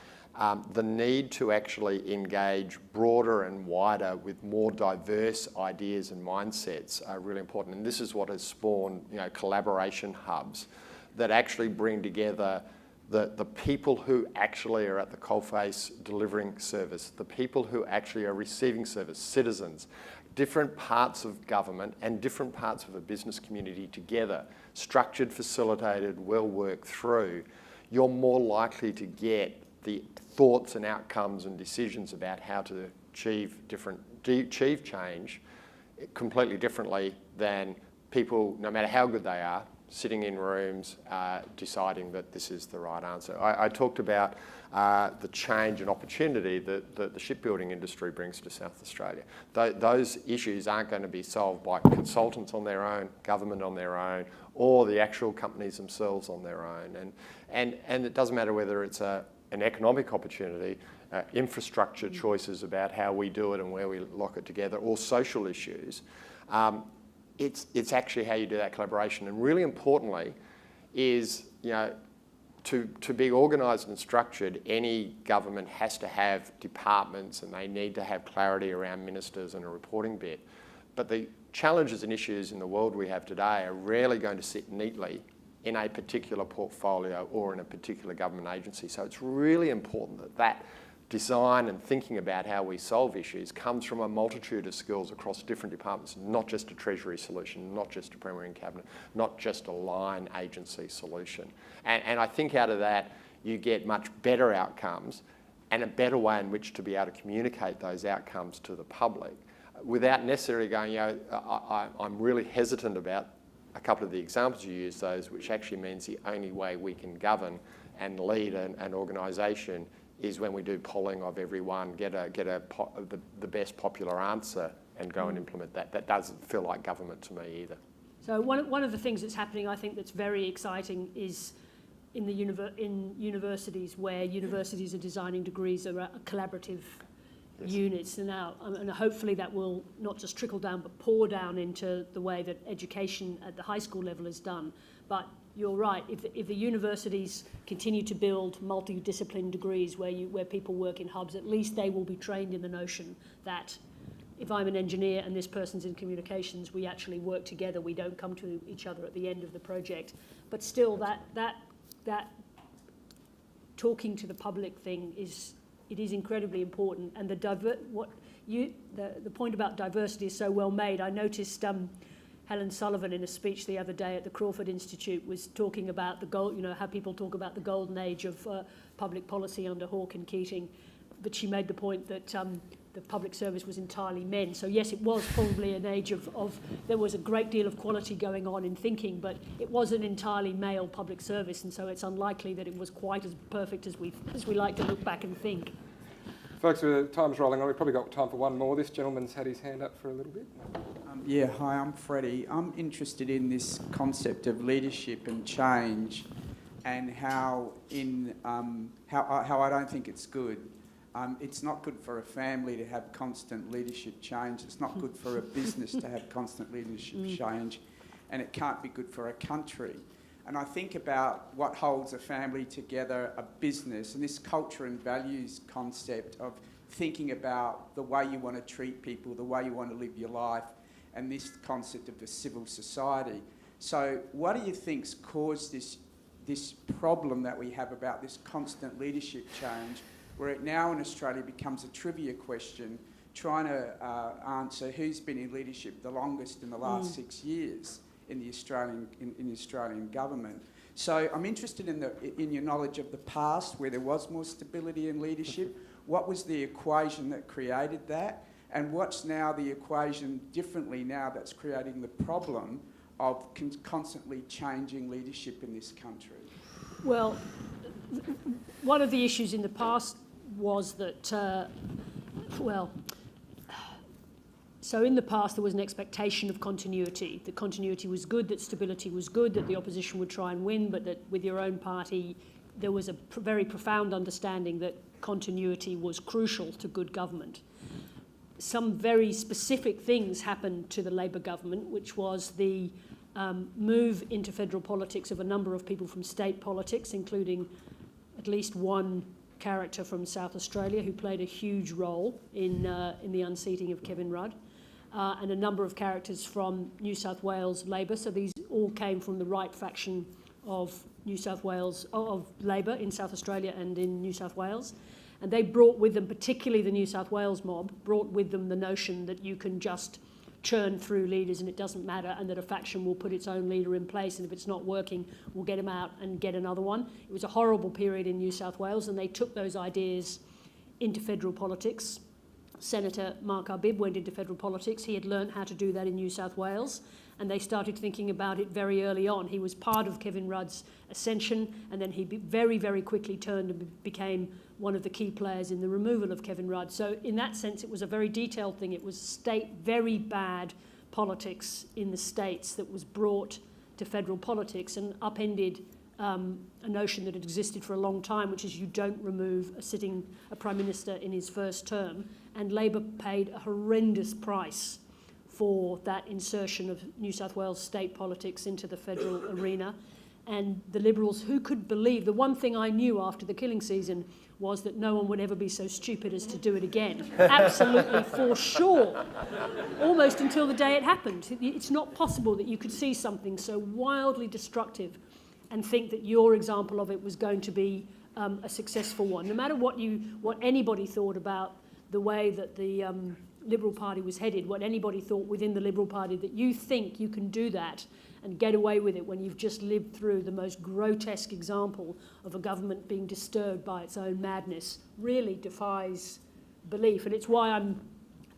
the need to actually engage broader and wider with more diverse ideas and mindsets are really important. And this is what has spawned, collaboration hubs that actually bring together the people who actually are at the coalface delivering service, the people who actually are receiving service, citizens, different parts of government and different parts of a business community together, structured, facilitated, well worked through. You're more likely to get the thoughts and outcomes and decisions about how to achieve change completely differently than people, no matter how good they are, sitting in rooms deciding that this is the right answer. I talked about the change and opportunity that the shipbuilding industry brings to South Australia. Those issues aren't going to be solved by consultants on their own, government on their own, or the actual companies themselves on their own. And it doesn't matter whether it's an economic opportunity, infrastructure choices about how we do it and where we lock it together, or social issues. It's actually how you do that collaboration. And really importantly is, to be organised and structured, any government has to have departments and they need to have clarity around ministers and a reporting bit. But the challenges and issues in the world we have today are rarely going to sit neatly in a particular portfolio or in a particular government agency. So it's really important that design and thinking about how we solve issues comes from a multitude of skills across different departments, not just a Treasury solution, not just a Premier in Cabinet, not just a line agency solution. And I think out of that, you get much better outcomes and a better way in which to be able to communicate those outcomes to the public without necessarily going, I'm really hesitant about a couple of the examples you use, those which actually means the only way we can govern and lead an organisation is when we do polling of everyone, get the best popular answer and go and implement that. That doesn't feel like government to me either. So one of the things that's happening, I think, that's very exciting is in universities, where universities are designing degrees are collaborative units. And now, and hopefully that will not just trickle down, but pour down into the way that education at the high school level is done. But you're right, if the universities continue to build multidiscipline degrees where people work in hubs, at least they will be trained in the notion that if I'm an engineer and this person's in communications, we actually work together. We don't come to each other at the end of the project. But still, that talking to the public thing is incredibly important. And the point about diversity is so well made. I noticed Helen Sullivan in a speech the other day at the Crawford Institute was talking about how people talk about the golden age of public policy under Hawke and Keating, but she made the point that the public service was entirely men. So yes, it was probably an age of there was a great deal of quality going on in thinking, but it was an entirely male public service, and so it's unlikely that it was quite as perfect as we like to look back and think. Folks, time's rolling on. We've probably got time for one more. This gentleman's had his hand up for a little bit. Hi, I'm Freddie. I'm interested in this concept of leadership and change, and how I don't think it's good. It's not good for a family to have constant leadership change. It's not good for a business to have constant leadership change, and it can't be good for a country. And I think about what holds a family together, a business, and this culture and values concept of thinking about the way you want to treat people, the way you want to live your life, and this concept of the civil society. So what do you think's caused this problem that we have about this constant leadership change, where it now in Australia becomes a trivia question, trying to answer who's been in leadership the longest in the last 6 years in the Australian government. So I'm interested in your knowledge of the past, where there was more stability in leadership. What was the equation that created that? And what's now the equation differently now that's creating the problem of constantly changing leadership in this country? Well, one of the issues in the past was that, so in the past there was an expectation of continuity, that continuity was good, that stability was good, that the opposition would try and win, but that with your own party there was a very profound understanding that continuity was crucial to good government. Some very specific things happened to the Labor government, which was the move into federal politics of a number of people from state politics, including at least one character from South Australia who played a huge role in the unseating of Kevin Rudd, and a number of characters from New South Wales Labor. So these all came from the right faction of New South Wales, of Labor in South Australia and in New South Wales. And they brought with them, particularly the New South Wales mob, brought with them the notion that you can just churn through leaders and it doesn't matter, and that a faction will put its own leader in place, and if it's not working, we'll get him out and get another one. It was a horrible period in New South Wales, and they took those ideas into federal politics. Senator Mark Arbib went into federal politics. He had learned how to do that in New South Wales, and they started thinking about it very early on. He was part of Kevin Rudd's ascension, and then he very, very quickly turned and became one of the key players in the removal of Kevin Rudd. So in that sense, it was a very detailed thing. It was very bad politics in the states that was brought to federal politics and upended a notion that had existed for a long time, which is you don't remove a Prime Minister in his first term. And Labor paid a horrendous price for that insertion of New South Wales state politics into the federal arena. And the Liberals, who could believe, the one thing I knew after the killing season was that no one would ever be so stupid as to do it again. Absolutely, for sure. Almost until the day it happened. It's not possible that you could see something so wildly destructive and think that your example of it was going to be a successful one. No matter what anybody thought about the way that the Liberal Party was headed, what anybody thought within the Liberal Party, that you think you can do that and get away with it when you've just lived through the most grotesque example of a government being disturbed by its own madness, really defies belief. And it's why I'm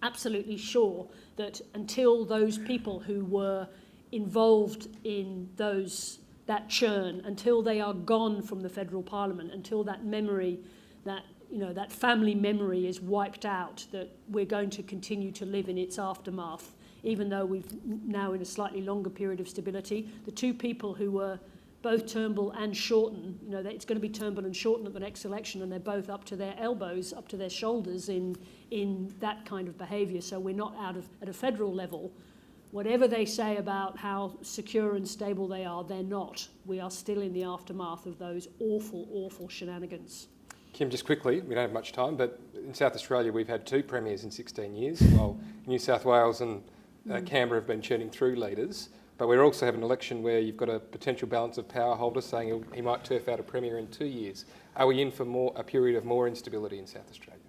absolutely sure that until those people who were involved in that churn, until they are gone from the federal parliament, until that memory, that family memory is wiped out, that we're going to continue to live in its aftermath even though we've now in a slightly longer period of stability. The two people who were both Turnbull and Shorten, you know, it's going to be Turnbull and Shorten at the next election, and they're both up to their elbows, up to their shoulders in that kind of behaviour. So we're not out of, at a federal level, whatever they say about how secure and stable they are, they're not. We are still in the aftermath of those awful, awful shenanigans. Kim, just quickly, we don't have much time, but in South Australia we've had 2 premiers in 16 years, while New South Wales and Canberra have been churning through leaders. But we also have an election where you've got a potential balance of power holder saying he might turf out a premier in 2 years. Are we in for a period of more instability in South Australia?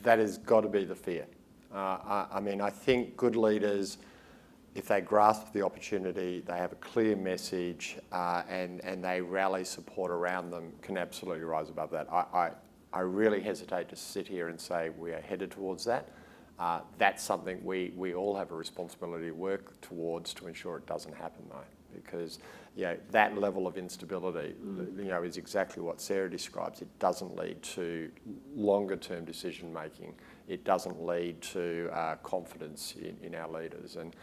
That has got to be the fear. I mean, I think good leaders, if they grasp the opportunity, they have a clear message, and they rally support around them, can absolutely rise above that. I really hesitate to sit here and say we are headed towards that. That's something we all have a responsibility to work towards to ensure it doesn't happen, though, because that level of instability is exactly what Sarah describes. It doesn't lead to longer-term decision making. It doesn't lead to confidence in our leaders. And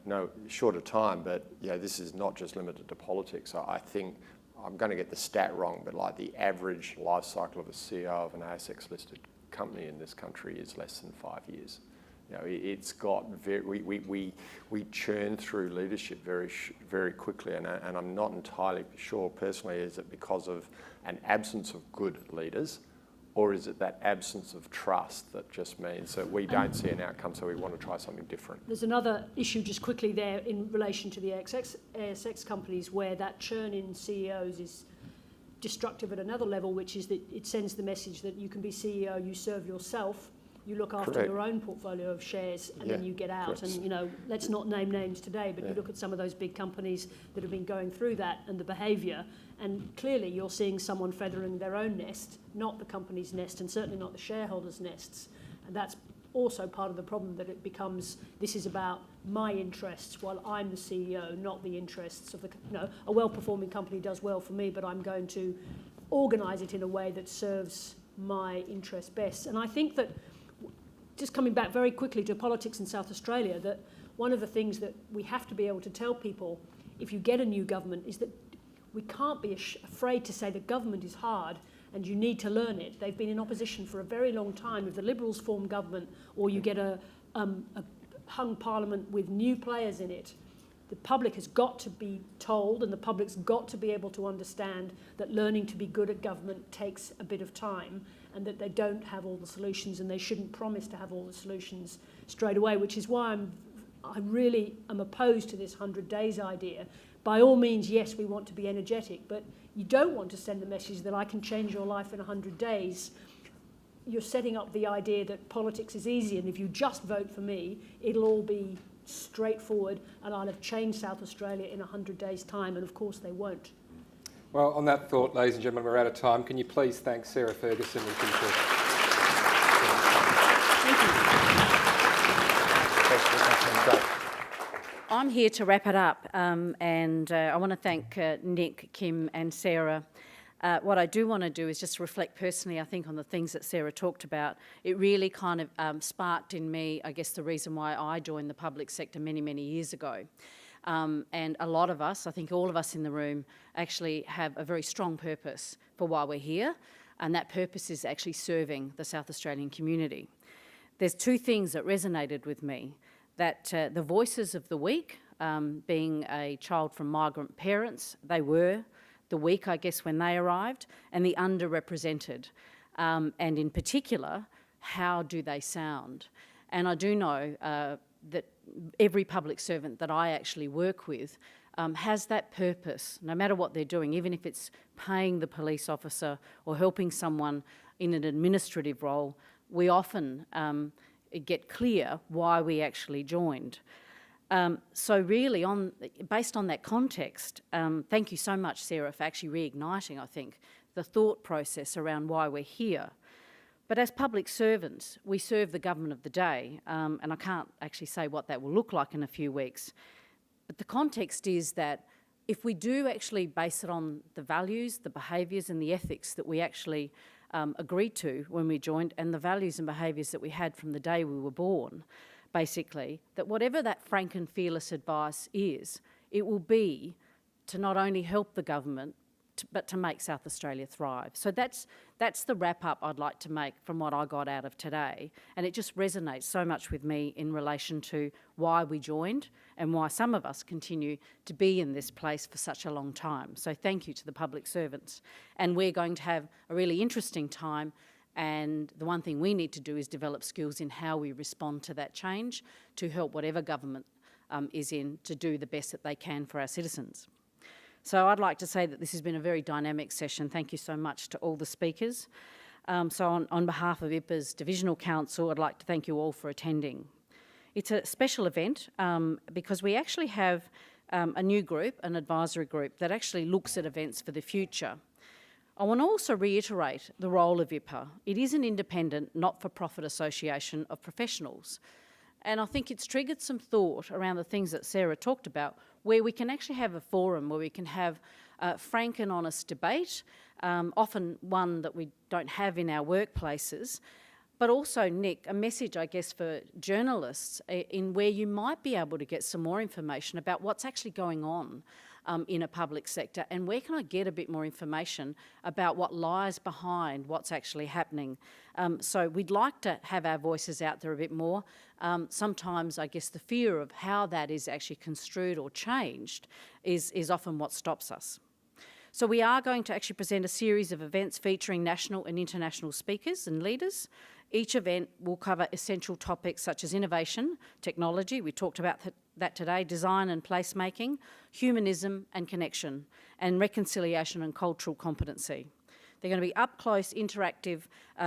no shorter time, but this is not just limited to politics. I think I'm going to get the stat wrong, but like the average life cycle of a CEO of an ASX-listed company in this country is less than 5 years. It's got we churn through leadership very quickly, and I'm not entirely sure personally, is it because of an absence of good leaders, or is it that absence of trust that just means that we don't see an outcome, so we want to try something different? There's another issue just quickly there in relation to the ASX companies, where that churn in CEOs is destructive at another level, which is that it sends the message that you can be CEO, you serve yourself, you look after Correct. your own portfolio of shares, and then you get out. Correct. And let's not name names today, but you look at some of those big companies that have been going through that and the behaviour, and clearly you're seeing someone feathering their own nest, not the company's nest, and certainly not the shareholders' nests. And that's also part of the problem, that it becomes, this is about my interests while I'm the CEO, not the interests of the, a well-performing company does well for me, but I'm going to organise it in a way that serves my interests best. And I think that, just coming back very quickly to politics in South Australia, that one of the things that we have to be able to tell people if you get a new government is that we can't be afraid to say that government is hard and you need to learn it. They've been in opposition for a very long time. If the Liberals form government, or you get a hung parliament with new players in it, the public has got to be told, and the public's got to be able to understand that learning to be good at government takes a bit of time, and that they don't have all the solutions, and they shouldn't promise to have all the solutions straight away, which is why I really am opposed to this 100 days idea. By all means, yes, we want to be energetic, but you don't want to send the message that I can change your life in 100 days. You're setting up the idea that politics is easy, and if you just vote for me, it'll all be straightforward, and I'll have changed South Australia in 100 days' time, and of course they won't. Well, on that thought, ladies and gentlemen, we're out of time. Can you please thank Sarah Ferguson and Kim Church? Thank you. I'm here to wrap it up, and I want to thank Nick, Kim and Sarah. What I do want to do is just reflect personally, I think, on the things that Sarah talked about. It really kind of sparked in me, I guess, the reason why I joined the public sector many, many years ago. And a lot of us, I think all of us in the room, actually have a very strong purpose for why we're here, and that purpose is actually serving the South Australian community. There's 2 things that resonated with me. That the voices of the weak, being a child from migrant parents, they were the weak, I guess, when they arrived, and the underrepresented. And in particular, how do they sound? And I do know that every public servant that I actually work with has that purpose, no matter what they're doing, even if it's paying the police officer or helping someone in an administrative role. We often get clear why we actually joined. So really, based on that context, thank you so much, Sarah, for actually reigniting, I think, the thought process around why we're here. But as public servants, we serve the government of the day, and I can't actually say what that will look like in a few weeks. But the context is that if we do actually base it on the values, the behaviours and the ethics that we actually agreed to when we joined, and the values and behaviours that we had from the day we were born, basically, that whatever that frank and fearless advice is, it will be to not only help the government, but to make South Australia thrive. So that's the wrap-up I'd like to make from what I got out of today. And it just resonates so much with me in relation to why we joined and why some of us continue to be in this place for such a long time. So thank you to the public servants. And we're going to have a really interesting time, and the one thing we need to do is develop skills in how we respond to that change to help whatever government is in to do the best that they can for our citizens. So I'd like to say that this has been a very dynamic session. Thank you so much to all the speakers. So on behalf of IPA's Divisional Council, I'd like to thank you all for attending. It's a special event because we actually have a new group, an advisory group, that actually looks at events for the future. I want to also reiterate the role of IPA. It is an independent, not-for-profit association of professionals. And I think it's triggered some thought around the things that Sarah talked about, where we can actually have a forum where we can have frank and honest debate, often one that we don't have in our workplaces, but also, Nick, a message, I guess, for journalists in where you might be able to get some more information about what's actually going on in a public sector, and where can I get a bit more information about what lies behind what's actually happening. So we'd like to have our voices out there a bit more. Sometimes I guess the fear of how that is actually construed or changed is often what stops us. So we are going to actually present a series of events featuring national and international speakers and leaders. Each event will cover essential topics such as innovation, technology, we talked about that today, design and placemaking, humanism and connection, and reconciliation and cultural competency. They're going to be up-close, interactive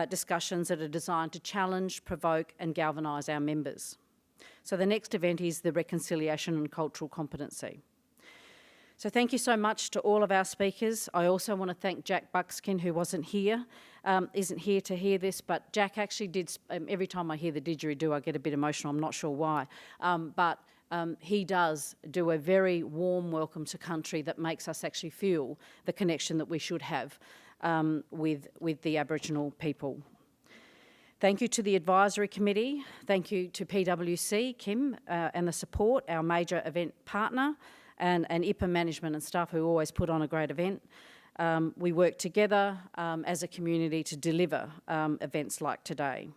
discussions that are designed to challenge, provoke and galvanise our members. So the next event is the reconciliation and cultural competency. So thank you so much to all of our speakers. I also want to thank Jack Buckskin, who isn't here to hear this, but Jack actually did, every time I hear the didgeridoo I get a bit emotional, I'm not sure why, but he does do a very warm welcome to country that makes us actually feel the connection that we should have with the Aboriginal people. Thank you to the Advisory Committee, thank you to PwC, Kim, and the support, our major event partner, and IPA management and staff who always put on a great event. We work together as a community to deliver events like today.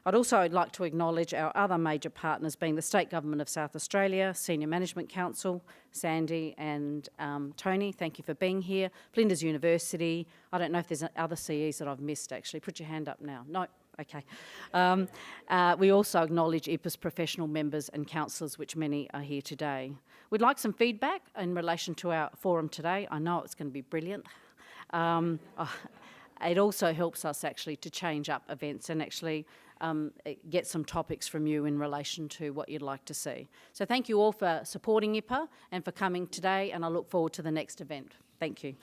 I'd also like to acknowledge our other major partners being the State Government of South Australia, Senior Management Council, Sandy and Tony, thank you for being here. Flinders University, I don't know if there's other CEs that I've missed actually, put your hand up now. No. Okay. We also acknowledge IPA's professional members and councillors, which many are here today. We'd like some feedback in relation to our forum today. I know it's going to be brilliant. It also helps us actually to change up events and actually get some topics from you in relation to what you'd like to see. So thank you all for supporting IPA and for coming today, and I look forward to the next event. Thank you.